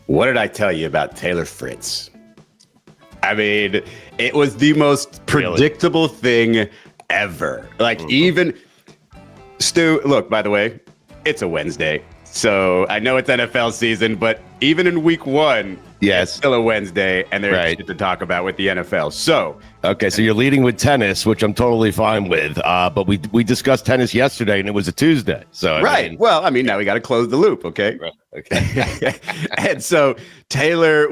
What did I tell you about Taylor Fritz? I mean, it was the most predictable thing ever. Like, even Stu, look, by the way, it's a Wednesday. So I know it's NFL season, but even in week one, it's still a Wednesday, and there's shit to talk about with the NFL. So, okay, so you're leading with tennis, which I'm totally fine with. But we discussed tennis yesterday, and it was a Tuesday. So I mean, now we got to close the loop, okay? Right. Okay. And so Taylor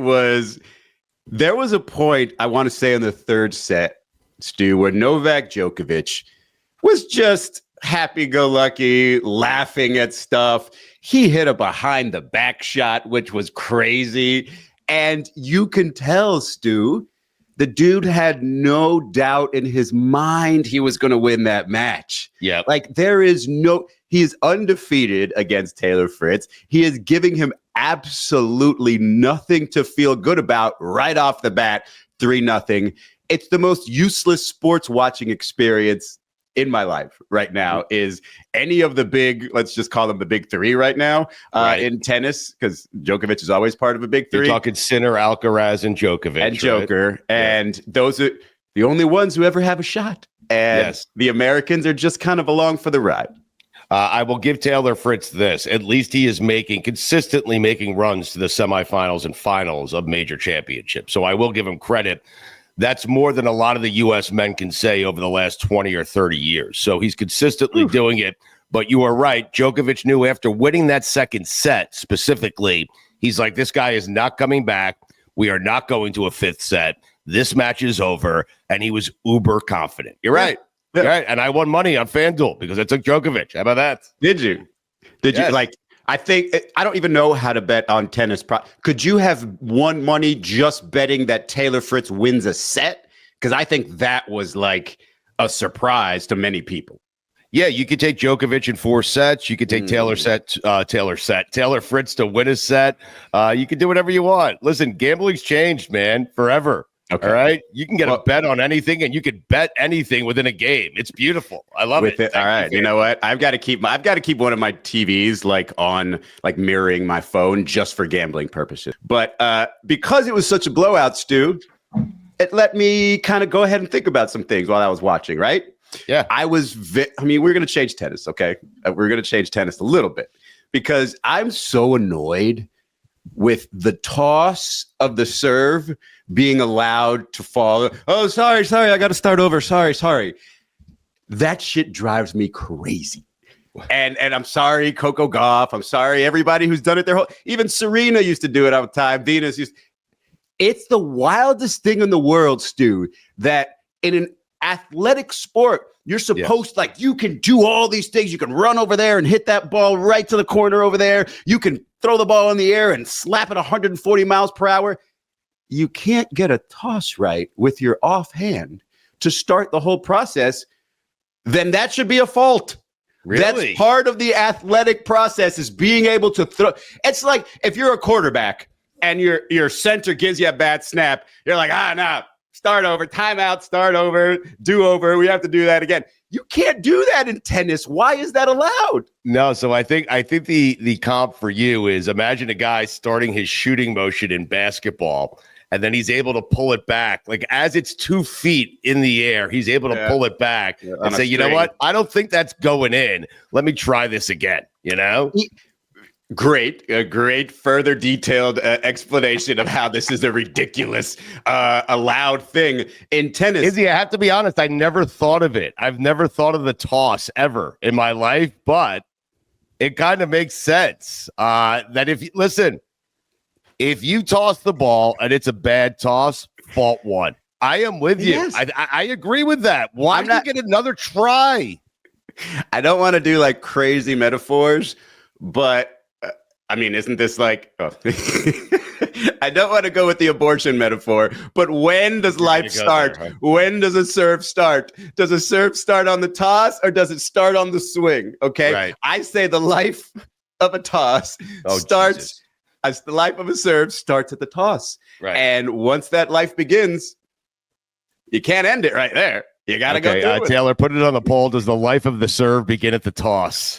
there was a point, I want to say in the third set, Stu, where Novak Djokovic was just happy-go-lucky, laughing at stuff. He hit a behind-the-back shot, which was crazy. And you can tell, Stu, the dude had no doubt in his mind he was going to win that match. Yeah. Like, he is undefeated against Taylor Fritz. He is giving him absolutely nothing to feel good about right off the bat, 3-0. It's the most useless sports watching experience in my life right now. Is any of the big, let's just call them the big three right now in tennis, because Djokovic is always part of a big three. You're talking Sinner, Alcaraz, and Djokovic. And Joker. Right? And those are the only ones who ever have a shot. And the Americans are just kind of along for the ride. I will give Taylor Fritz this. At least he is consistently making runs to the semifinals and finals of major championships. So I will give him credit. That's more than a lot of the U.S. men can say over the last 20 or 30 years. So he's consistently doing it. But you are right. Djokovic knew after winning that second set specifically, he's like, this guy is not coming back. We are not going to a fifth set. This match is over. And he was uber confident. You're right. Yeah. You're right. And I won money on FanDuel because I took Djokovic. How about that? Did you? Did you? Like, I think, I don't even know how to bet on tennis. Could you have won money just betting that Taylor Fritz wins a set? Because I think that was like a surprise to many people. Yeah, you could take Djokovic in 4 sets. You could take Taylor Fritz to win a set. You can do whatever you want. Listen, gambling's changed, man, forever. Okay. All right. You can get a bet on anything, and you could bet anything within a game. It's beautiful. I love it. All right. You know what? I've got to keep one of my TVs like mirroring my phone just for gambling purposes. But because it was such a blowout, Stu, it let me kind of go ahead and think about some things while I was watching, right? Yeah. We're going to change tennis, okay? We're going to change tennis a little bit because I'm so annoyed with the toss of the serve being allowed to fall. Oh, sorry, I got to start over. Sorry. That shit drives me crazy. And I'm sorry, Coco Gauff. I'm sorry, everybody who's done it even Serena used to do it all the time. Venus it's the wildest thing in the world, Stu, that in an athletic sport, you're supposed you can do all these things. You can run over there and hit that ball right to the corner over there. You can throw the ball in the air and slap it 140 miles per hour. You can't get a toss right with your offhand to start the whole process. Then that should be a fault. Really? That's part of the athletic process, is being able to throw. It's like if you're a quarterback and your center gives you a bad snap, you're like, no. Start over, timeout, start over, do over. We have to do that again. You can't do that in tennis. Why is that allowed? No, so I think the comp for you is, imagine a guy starting his shooting motion in basketball, and then he's able to pull it back. Like as it's 2 feet in the air, he's able to pull it back and say, you know what? I don't think that's going in. Let me try this again, you know? A great further detailed explanation of how this is a ridiculous allowed thing in tennis. Izzy, I have to be honest, I never thought of it. I've never thought of the toss ever in my life, but it kind of makes sense that if you toss the ball and it's a bad toss, fault one. I am with you. Yes. I agree with that. Why not get another try? I don't want to do like crazy metaphors, but I mean, isn't this like, I don't want to go with the abortion metaphor, but when does life start? There, huh? When does a serve start? Does a serve start on the toss or does it start on the swing? Okay. Right. I say the life of a toss starts as the life of a serve starts at the toss. Right. And once that life begins, you can't end it right there. You got to go through it. Taylor, put it on the poll. Does the life of the serve begin at the toss?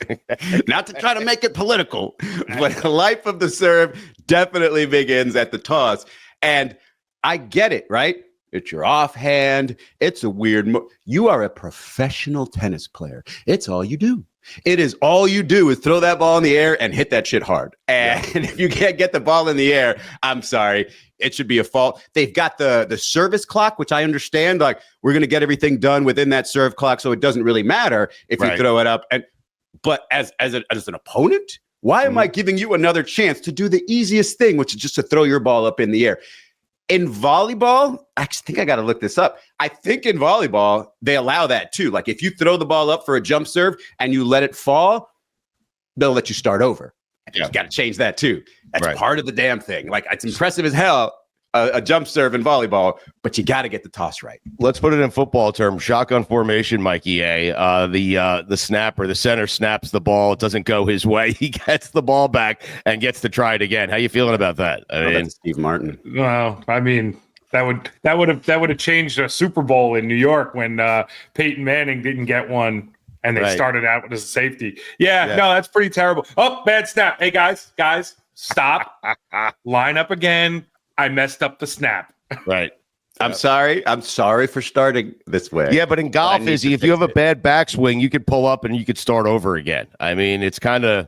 Not to try to make it political, but the life of the serve definitely begins at the toss. And I get it, right? It's your offhand. It's a weird. You are a professional tennis player. It's all you do. It is all you do is throw that ball in the air and hit that shit hard. And if you can't get the ball in the air, I'm sorry. It should be a fault. They've got the service clock, which I understand. Like, we're going to get everything done within that serve clock, so it doesn't really matter if you throw it up. But as an opponent, why am I giving you another chance to do the easiest thing, which is just to throw your ball up in the air? In volleyball, I think I got to look this up. I think in volleyball, they allow that too. Like, if you throw the ball up for a jump serve and you let it fall, they'll let you start over. You got to change that too. That's part of the damn thing. Like, it's impressive as hell, a jump serve in volleyball, but you got to get the toss right. Let's put it in football terms. Shotgun formation, Mikey A. The snapper, the center snaps the ball. It doesn't go his way. He gets the ball back and gets to try it again. How you feeling about that? I mean, Steve Martin. Well, I mean, that would have changed a Super Bowl in New York when Peyton Manning didn't get one. And they started out with a safety. Yeah, no, that's pretty terrible. Oh, bad snap. Hey, guys, stop. Line up again. I messed up the snap. Right. I'm sorry for starting this way. Yeah, but in golf, Izzy, if you have a bad backswing, you could pull up and you could start over again. I mean, it's kind of...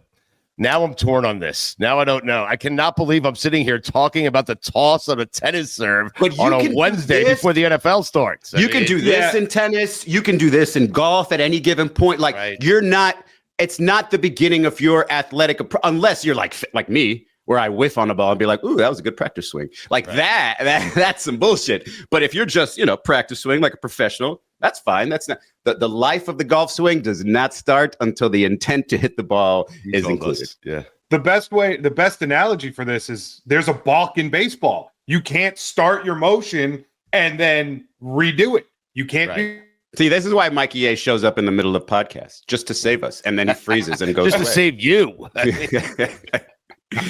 Now I'm torn on this. Now I don't know. I cannot believe I'm sitting here talking about the toss of a tennis serve on a Wednesday before the NFL starts. You can do this in tennis. You can do this in golf at any given point. Like, you're not, it's not the beginning of your athletic, unless you're like me, where I whiff on a ball and be like, ooh, that was a good practice swing. Like that's some bullshit. But if you're just, practice swing like a professional, that's fine. That's not the life of the golf swing does not start until the intent to hit the ball is included. Yeah. The best analogy for this is there's a balk in baseball. You can't start your motion and then redo it. You can't do. See, this is why Mikey A shows up in the middle of podcasts, just to save us. And then he freezes and goes just to save you.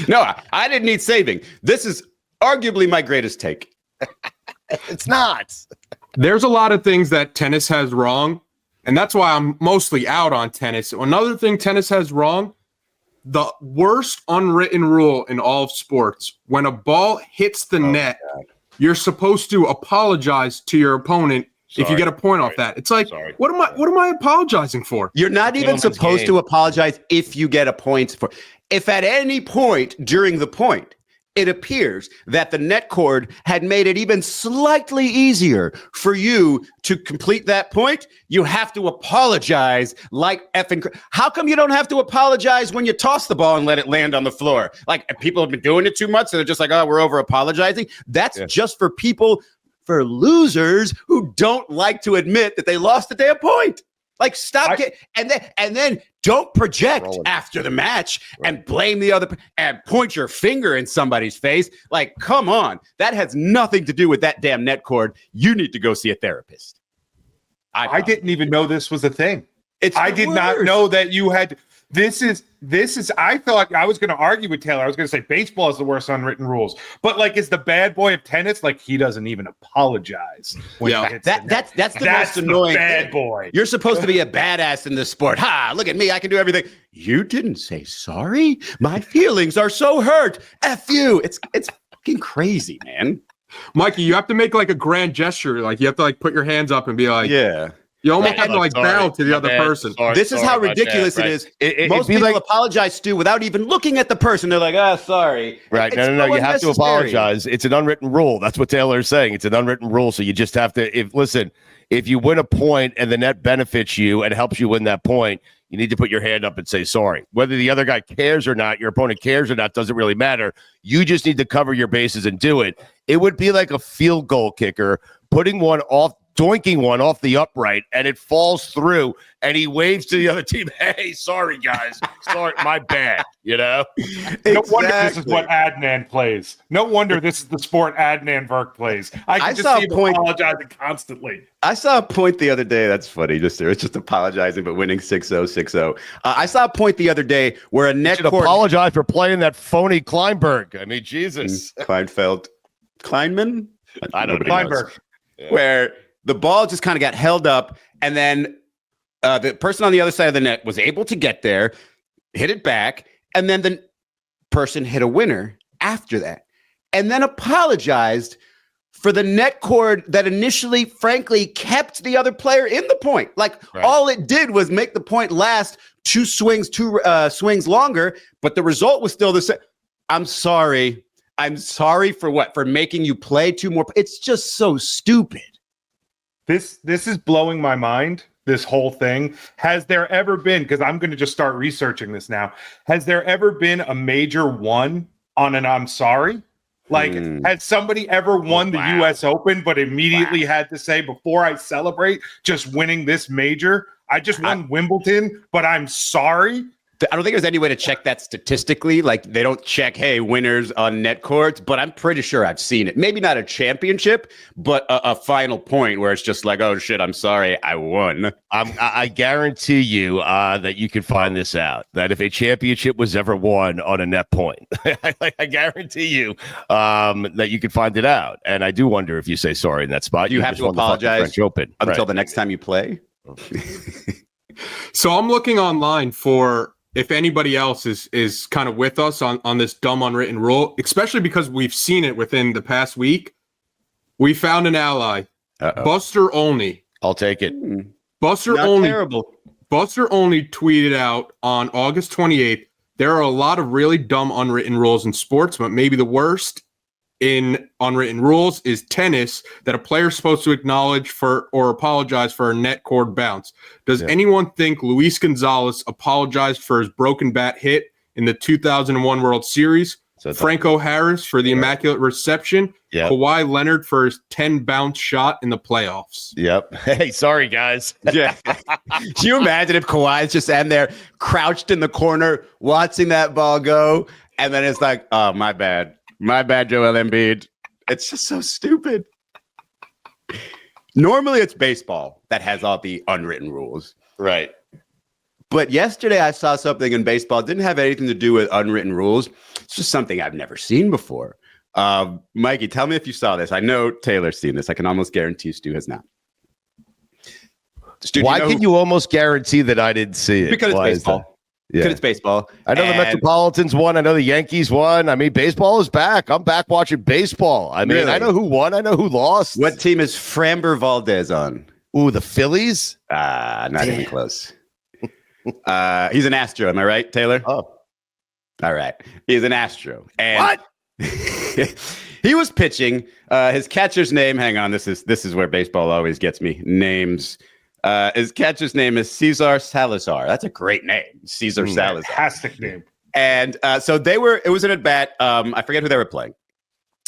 No, I didn't need saving. This is arguably my greatest take. It's not. There's a lot of things that tennis has wrong, and that's why I'm mostly out on tennis. Another thing tennis has wrong, the worst unwritten rule in all of sports, when a ball hits the net, you're supposed to apologize to your opponent if you get a point off that. It's like, what am I apologizing for? You're not even supposed to apologize if you get a point for. If at any point during the point, it appears that the net cord had made it even slightly easier for you to complete that point, you have to apologize like effing. How come you don't have to apologize when you toss the ball and let it land on the floor? Like, people have been doing it too much, so they're just like, oh, we're over apologizing. That's just for people, for losers who don't like to admit that they lost the damn point. Like, stop and then don't project after the match and blame the other and point your finger in somebody's face. Like, come on. That has nothing to do with that damn net cord. You need to go see a therapist. I didn't even know this was a thing. I did not know that you had. This is. I thought I was going to argue with Taylor. I was going to say baseball is the worst unwritten rules, but like, is the bad boy of tennis, like, he doesn't even apologize. That's the most annoying bad boy. You're supposed to be a badass in this sport. Ha! Look at me. I can do everything. You didn't say sorry. My feelings are so hurt. F you. It's fucking crazy, man. Mikey, you have to make like a grand gesture. Like, you have to like put your hands up and be like, yeah. You almost have to like bow to the other person. This is how ridiculous it is. Most people apologize, Stu, without even looking at the person. They're like, sorry. Right. No. You have to apologize. It's an unwritten rule. That's what Taylor is saying. It's an unwritten rule. So you just have to, if you win a point and the net benefits you and helps you win that point, you need to put your hand up and say sorry. Whether the other guy cares or not, your opponent cares or not, doesn't really matter. You just need to cover your bases and do it. It would be like a field goal kicker putting one off, doinking one off the upright, and it falls through, and he waves to the other team, hey, sorry, guys. Sorry, my bad, No wonder this is what Adnan plays. No wonder this is the sport Adnan Verk plays. I can just see him apologizing constantly. I saw a point the other day. That's funny. It's just apologizing, but winning 6-0, 6-0. I saw a point the other day where a net court... apologize for playing that phony Kleinberg. I mean, Jesus. Kleinman? I don't know. Kleinberg. Where the ball just kind of got held up, and then the person on the other side of the net was able to get there, hit it back, and then the person hit a winner after that, and then apologized for the net cord that initially, frankly, kept the other player in the point. Like, all it did was make the point last two swings longer, but the result was still the same. I'm sorry. I'm sorry for what? For making you play two more. It's just so stupid. This is blowing my mind, this whole thing. Has there ever been, because I'm going to just start researching this now, has there ever been a major one on an I'm sorry? Like, had somebody ever won the U.S. Open, but immediately had to say, before I celebrate just winning this major, I just won Wimbledon, but I'm sorry? I don't think there's any way to check that statistically. Like, they don't check, hey, winners on net courts, but I'm pretty sure I've seen it. Maybe not a championship, but a final point where it's just like, oh, shit, I'm sorry, I won. I guarantee you that you can find this out, that if a championship was ever won on a net point, I guarantee you that you can find it out. And I do wonder if you say sorry in that spot. You have to apologize French Open until the next time you play. So I'm looking online for if anybody else is kind of with us on this dumb unwritten rule, especially because we've seen it within the past week. We found an ally. Buster Olney. I'll take it. Buster Olney tweeted out on August 28th, there are a lot of really dumb unwritten rules in sports, but maybe the worst in unwritten rules is tennis, that a player is supposed to acknowledge for or apologize for a net cord bounce. Does anyone think Luis Gonzalez apologized for his broken bat hit in the 2001 World Series? Franco Harris for the immaculate reception? Kawhi Leonard for his 10 bounce shot in the playoffs? Yep. Hey, sorry, guys. Yeah. Can you imagine if Kawhi's just in there, crouched in the corner, watching that ball go, and then it's like, oh, my bad. My bad, Joel Embiid. It's just so stupid. Normally, it's baseball that has all the unwritten rules. Right. But yesterday, I saw something in baseball. It didn't have anything to do with unwritten rules. It's just something I've never seen before. Mikey, tell me if you saw this. I know Taylor's seen this. I can almost guarantee Stu has not. Stu, why can you almost guarantee that I didn't see it? Because it's baseball. Because it's baseball. I know the Metropolitans won. I know the Yankees won. I mean, baseball is back. I'm back watching baseball. I mean, I know who won. I know who lost. What team is Framber Valdez on? Ooh, the Phillies? Not even close. He's an Astro. Am I right, Taylor? Oh. All right. He's an Astro. And what? He was pitching. His catcher's name, hang on, this is where baseball always gets me. Names. His catcher's name is Cesar Salazar. That's a great name. Cesar Salazar. Fantastic name. And so it was an at-bat. I forget who they were playing.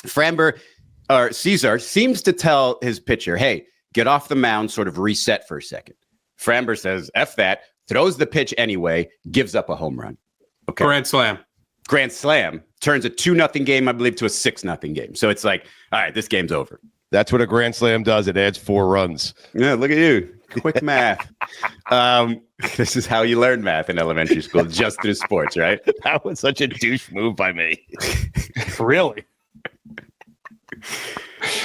Cesar seems to tell his pitcher, hey, get off the mound, sort of reset for a second. Framber says, F that, throws the pitch anyway, gives up a home run. Okay. Grand slam. Turns a 2-0 game, I believe, to a 6-0 game. So it's like, all right, this game's over. That's what a grand slam does. It adds 4 runs. Yeah, look at you. Quick math. This is how you learn math in elementary school, just through sports, right? That was such a douche move by me. Really?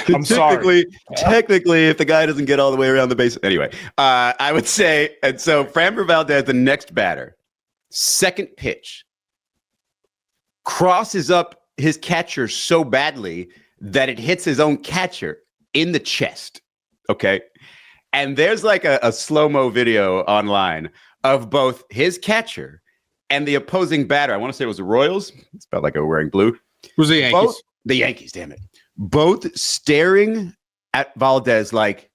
I'm sorry. Technically, if the guy doesn't get all the way around the base. Anyway, I would say, and so Framber Valdez, the next batter, second pitch, crosses up his catcher so badly that it hits his own catcher in the chest. Okay. And there's like a slow-mo video online of both his catcher and the opposing batter. I want to say it was the Royals. It's about like wearing blue. It was the Yankees. The Yankees, damn it. Both staring at Valdez like,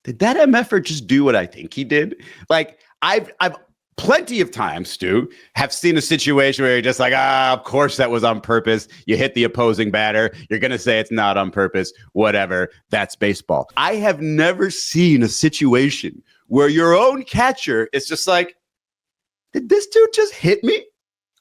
did that MFer just do what I think he did? Like, I've plenty of times, Stu, have seen a situation where you're just like, of course that was on purpose. You hit the opposing batter. You're going to say it's not on purpose. Whatever. That's baseball. I have never seen a situation where your own catcher is just like, did this dude just hit me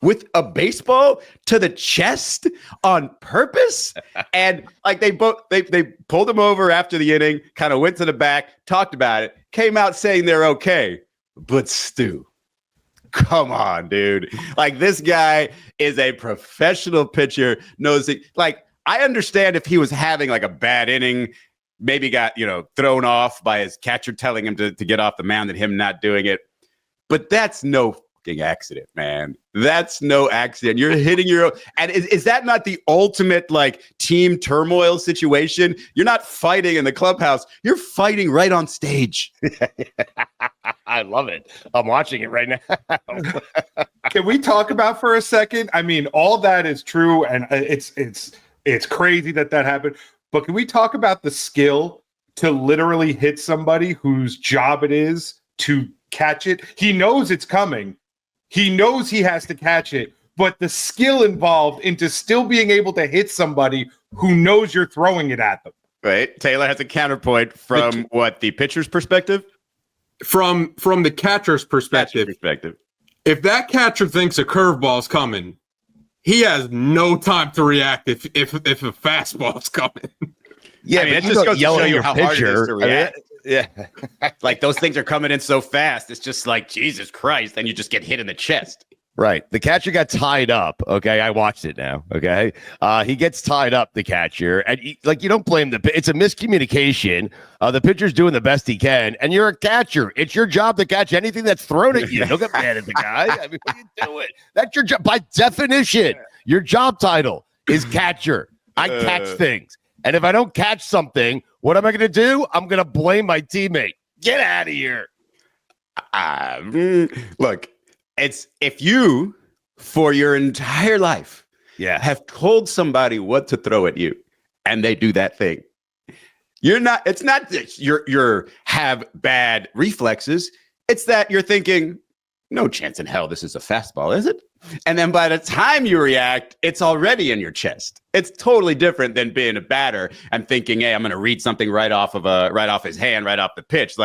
with a baseball to the chest on purpose? And like they pulled him over after the inning, kind of went to the back, talked about it, came out saying they're okay. But Stu, come on, dude. Like, this guy is a professional pitcher, knows it. Like, I understand if he was having like a bad inning maybe got, thrown off by his catcher telling him to get off the mound and him not doing it. But that's no fucking accident, man. That's no accident. You're hitting your own. And is that not the ultimate team turmoil situation? You're not fighting in the clubhouse. You're fighting right on stage. I love it. I'm watching it right now. Can we talk about for a second? I mean, all that is true, and it's crazy that happened. But can we talk about the skill to literally hit somebody whose job it is to catch it? He knows it's coming. He knows he has to catch it, but the skill involved into still being able to hit somebody who knows you're throwing it at them. Right. Taylor has a counterpoint from the pitcher's perspective? From the catcher's perspective. If that catcher thinks a curveball's coming, he has no time to react if a fastball's coming. Yeah, it just goes to show you how hard it is to react. Yeah. Those things are coming in so fast. It's just Jesus Christ. Then you just get hit in the chest. Right. The catcher got tied up. Okay. I watched it now. Okay. He gets tied up, the catcher. And you don't blame it's a miscommunication. The pitcher's doing the best he can. And you're a catcher. It's your job to catch anything that's thrown at you. Don't get mad at the guy. I mean, what are you doing? That's your job. By definition, your job title is catcher. I catch things. And if I don't catch something, what am I going to do? I'm going to blame my teammate. Get out of here. Look. It's if you, for your entire life, have told somebody what to throw at you, and they do that thing. It's not that you're have bad reflexes. It's that you're thinking, no chance in hell this is a fastball, is it? And then by the time you react, it's already in your chest. It's totally different than being a batter and thinking, hey, I'm going to read something right off his hand, right off the pitch.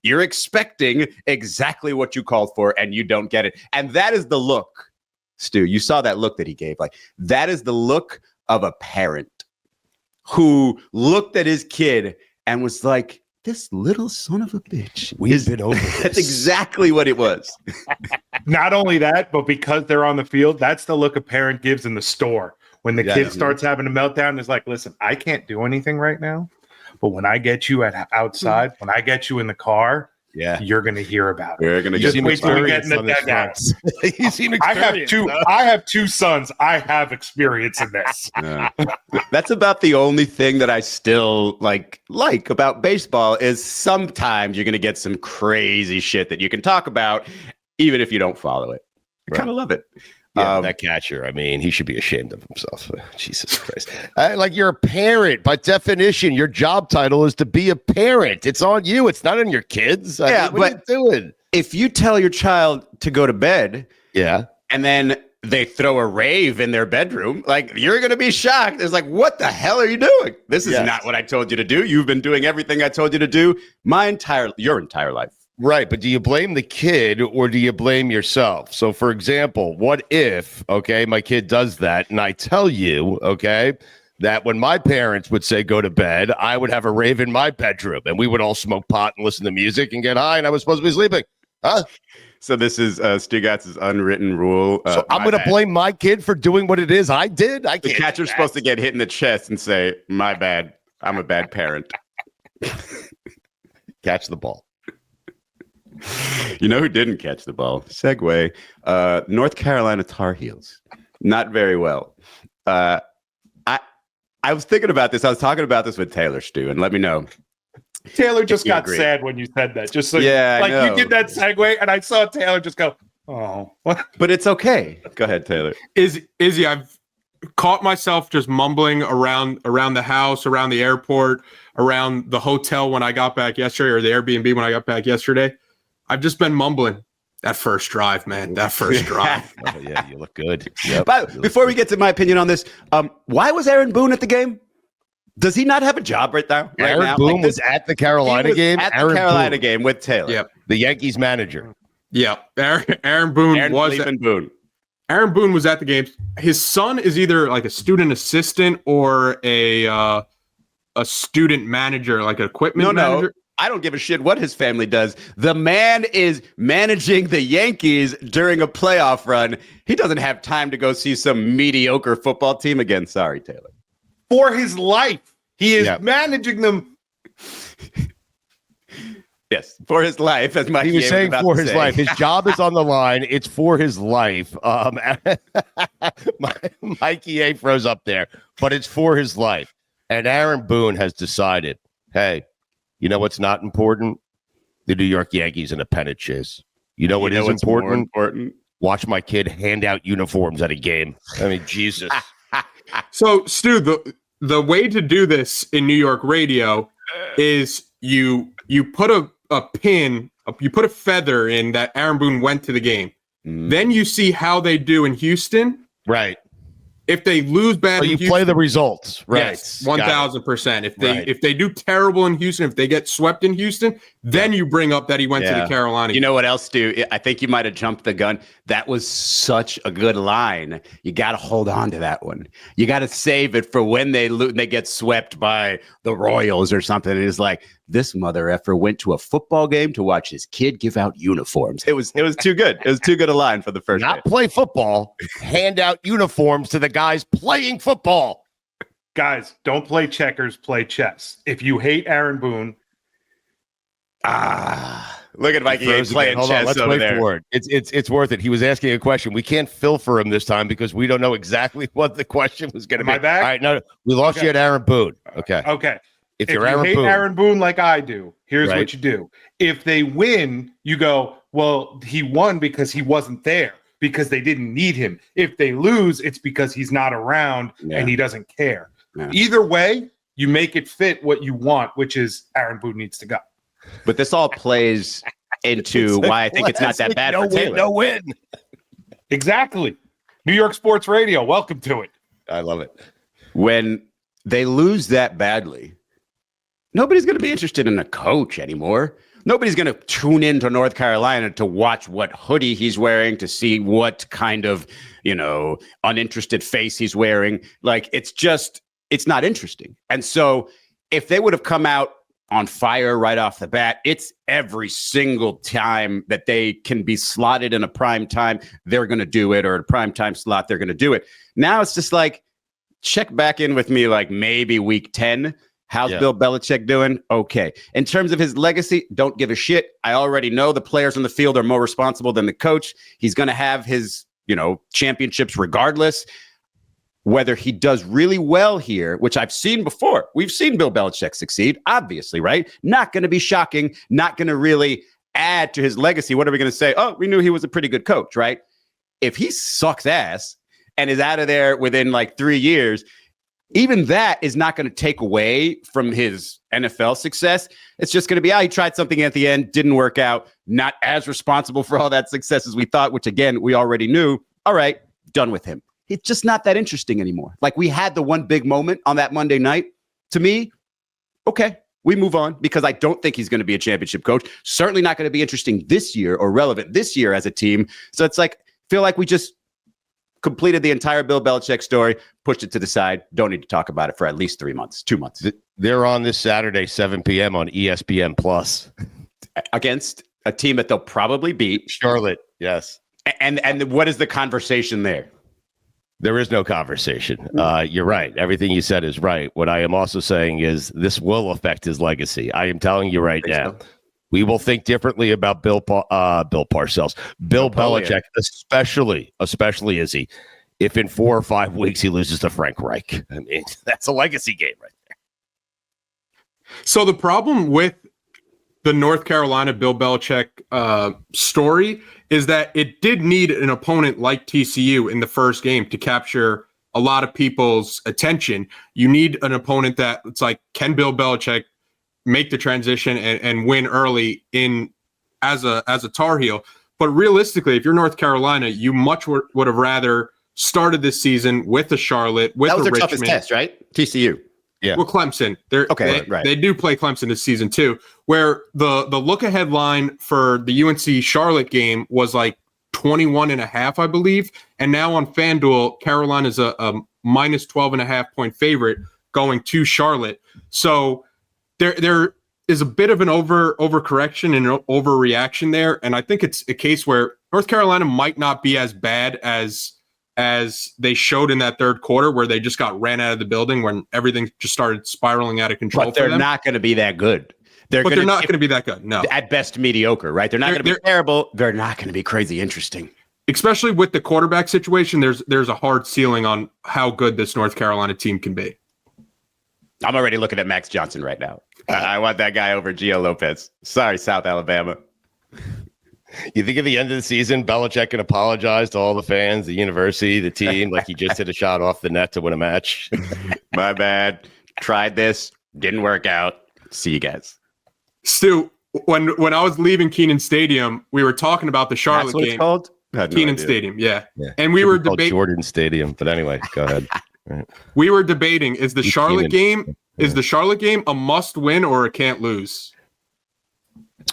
You're expecting exactly what you called for, and you don't get it. And that is the look, Stu. You saw that look that he gave. That is the look of a parent who looked at his kid and was like, this little son of a bitch. We've been over this. That's exactly what it was. Not only that, but because they're on the field, that's the look a parent gives in the store. When the kid starts having a meltdown, it's like, listen, I can't do anything right now. But when I get you outside, when I get you in the car, you're going to hear about it. You're going to just wait till we get in the dugout. You seem I have two sons. I have experience in this. That's about the only thing that I still like about baseball is sometimes you're going to get some crazy shit that you can talk about, even if you don't follow it. I kind of love it. Yeah, that catcher, I mean, he should be ashamed of himself. Jesus Christ. You're a parent. By definition, your job title is to be a parent. It's on you. It's not on your kids. What are you doing? If you tell your child to go to bed, and then they throw a rave in their bedroom, you're going to be shocked. It's what the hell are you doing? This is not what I told you to do. You've been doing everything I told you to do your entire life. Right, but do you blame the kid or do you blame yourself? So, for example, what if, my kid does that and I tell you, that when my parents would say go to bed, I would have a rave in my bedroom and we would all smoke pot and listen to music and get high and I was supposed to be sleeping. Huh? So this is Stugotz's unwritten rule. So I'm going to blame my kid for doing what it is I did? The catcher's supposed to get hit in the chest and say, my bad, I'm a bad parent. Catch the ball. You know who didn't catch the ball? Segue. North Carolina Tar Heels. Not very well. I was thinking about this. I was talking about this with Taylor, Stu, and let me know. Taylor just got sad when you said that. Just so you did that segue, and I saw Taylor just go, oh. What? But it's okay. Go ahead, Taylor. Izzy, I've caught myself just mumbling around the house, around the airport, around the hotel when I got back yesterday, or the Airbnb when I got back yesterday. I've just been mumbling. That first drive, man. That first drive. Oh, yeah, you look good. Yep. But before we get to my opinion on this, why was Aaron Boone at the game? Does he not have a job right now? Aaron Boone was at the Carolina game? At the Carolina game with Taylor. Yep. The Yankees manager. Yep. Aaron Boone Boone. Aaron Boone was at the game. His son is either a student assistant or a student manager, equipment manager. I don't give a shit what his family does. The man is managing the Yankees during a playoff run. He doesn't have time to go see some mediocre football team again. Sorry, Taylor. For his life. He is managing them Yes, for his life, as Mikey He was A saying about for to his say. life. His job is on the line. It's for his life. Mikey A froze up there, but it's for his life. And Aaron Boone has decided, hey, you know what's not important? The New York Yankees and a pennant chase. You know what is what's more important? important? Watch my kid hand out uniforms at a game. I mean, Jesus. So, Stu, the way to do this in New York radio is you put a pin, you put a feather in that Aaron Boone went to the game. Then you see how they do in Houston. Right. If they lose bad, So you play the results. Right. Yes, 1,000%. If they do terrible in Houston, if they get swept in Houston, then you bring up that he went to the Carolina. You know what else, Stu? I think you might have jumped the gun. That was such a good line. You got to hold on to that one. You got to save it for when they get swept by the Royals or something. It is like, this mother effer went to a football game to watch his kid give out uniforms. It was too good. It was too good a line for the first Not day. play football, hand out uniforms to the guys playing football. Guys, don't play checkers, play chess. If you hate Aaron Boone, Look at Mikey A playing Hold on, chess let's over wait there. for it. It's worth it. He was asking a question. We can't fill for him this time because we don't know exactly what the question was going to be. Am I back? All right, no, we lost you at Aaron Boone. Okay. Okay. If If you're you Aaron hate Boone, Aaron Boone like I do, here's Right. what you do. If they win, you go, well, he won because he wasn't there, because they didn't need him. If they lose, it's because he's not around and he doesn't care. Yeah. Either way, you make it fit what you want, which is Aaron Boone needs to go. But this all plays into why I think it's not that bad for Taylor. No win. Exactly. New York Sports Radio, welcome to it. I love it. When they lose that badly, nobody's going to be interested in a coach anymore. Nobody's going to tune into North Carolina to watch what hoodie he's wearing, to see what kind of, uninterested face he's wearing. Like, it's not interesting. And so if they would have come out on fire right off the bat, it's every single time that they can be slotted in a prime time, they're going to do it, or a prime time slot, they're going to do it. Now it's just like, check back in with me like maybe week 10. How's Bill Belichick doing? Okay. In terms of his legacy, don't give a shit. I already know the players on the field are more responsible than the coach. He's going to have his, championships regardless. Whether he does really well here, which I've seen before. We've seen Bill Belichick succeed, obviously, right? Not going to be shocking, not going to really add to his legacy. What are we going to say? Oh, we knew he was a pretty good coach, right? If he sucks ass and is out of there within like 3 years, even that is not going to take away from his NFL success. It's just going to be, he tried something at the end, didn't work out, not as responsible for all that success as we thought, which again, we already knew. All right, done with him. It's just not that interesting anymore. Like, we had the one big moment on that Monday night. To me, okay, we move on, because I don't think he's going to be a championship coach. Certainly not going to be interesting this year or relevant this year as a team. So it's like, feel like we just completed the entire Bill Belichick story, pushed it to the side. Don't need to talk about it for at least 3 months, 2 months. They're on this Saturday, 7 p.m. on ESPN Plus against a team that they'll probably beat. Charlotte, yes. And what is the conversation there? There is no conversation. You're right. Everything you said is right. What I am also saying is this will affect his legacy. I am telling you right now. So. We will think differently about Bill Parcells, Bill Belichick, especially Izzy, if in 4 or 5 weeks he loses to Frank Reich. I mean, that's a legacy game right there. So the problem with the North Carolina Bill Belichick story is that it did need an opponent like TCU in the first game to capture a lot of people's attention. You need an opponent that it's like, can Bill Belichick make the transition and win early in as a Tar Heel? But realistically, if you're North Carolina, you much would have rather started this season with a Charlotte, with that was a their Richmond. toughest test, right? TCU. Yeah. Well, Clemson. They do play Clemson this season too, where the look ahead line for the UNC Charlotte game was like 21.5, I believe. And now on FanDuel, Carolina's a minus 12.5 point favorite going to Charlotte. So there is a bit of an overcorrection and an overreaction there. And I think it's a case where North Carolina might not be as bad as as they showed in that third quarter, where they just got ran out of the building when everything just started spiraling out of control. But they're not going to be that good. They're not going to be that good. No, at best mediocre, right? They're not going to be terrible. They're not going to be crazy interesting. Especially with the quarterback situation, there's a hard ceiling on how good this North Carolina team can be. I'm already looking at Max Johnson right now. I want that guy over Gio Lopez. Sorry, South Alabama. You think at the end of the season, Belichick can apologize to all the fans, the university, the team, like he just hit a shot off the net to win a match? My bad. Tried this. Didn't work out. See you guys. Stu, when I was leaving Kenan Stadium, we were talking about the Charlotte That's what game. It's called? Kenan Stadium, yeah. And we were debating Jordan Stadium, but anyway, go ahead. Right. We were debating, is the Charlotte game a must win or a can't lose?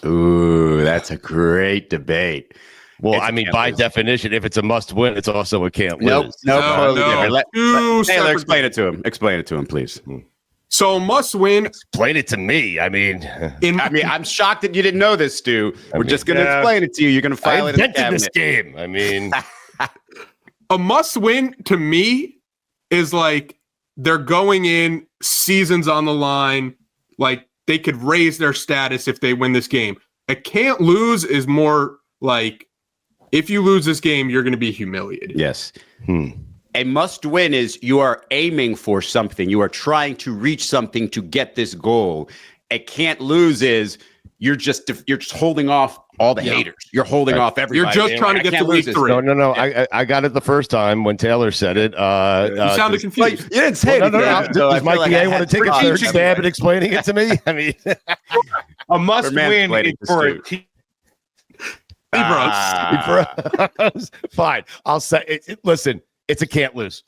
Ooh, that's a great debate. Well, I mean, by definition, if it's a must win, it's also a can't lose. No. Taylor, explain it to him. Explain it to him, please. So must win. Explain it to me. I mean, I'm shocked that you didn't know this, Stu. We're just going to explain it to you. You're going to file it in the cabinet. This game. I mean, a must win to me is like they're going in, seasons on the line, like they could raise their status if they win this game. A can't lose is more like if you lose this game, you're going to be humiliated. Yes. A must win is you are aiming for something. You are trying to reach something to get this goal. A can't lose is you're just holding off all the haters. You're holding off everybody. You're just trying to get to week 3. No. I got it the first time when Taylor said it. You sounded confused. You didn't say anything. Does Mikey A want to take a third stab at explaining it to me? I mean, a must win is for a team. Fine. I'll say it. Listen, it's a can't lose.